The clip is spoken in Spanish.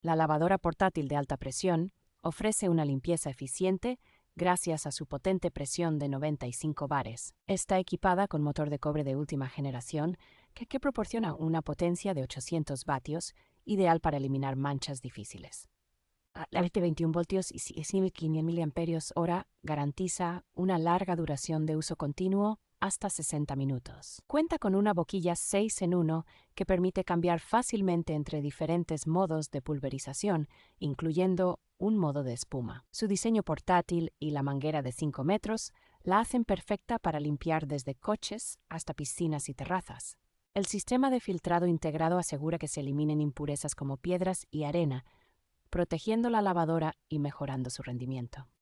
La lavadora portátil de alta presión ofrece una limpieza eficiente gracias a su potente presión de 95 bares. Está equipada con motor de cobre de última generación que proporciona una potencia de 800 vatios, ideal para eliminar manchas difíciles. La de 21 voltios y 500 mAh garantiza una larga duración de uso continuo hasta 60 minutos. Cuenta con una boquilla 6 en 1 que permite cambiar fácilmente entre diferentes modos de pulverización, incluyendo un modo de espuma. Su diseño portátil y la manguera de 5 metros la hacen perfecta para limpiar desde coches hasta piscinas y terrazas. El sistema de filtrado integrado asegura que se eliminen impurezas como piedras y arena, protegiendo la lavadora y mejorando su rendimiento.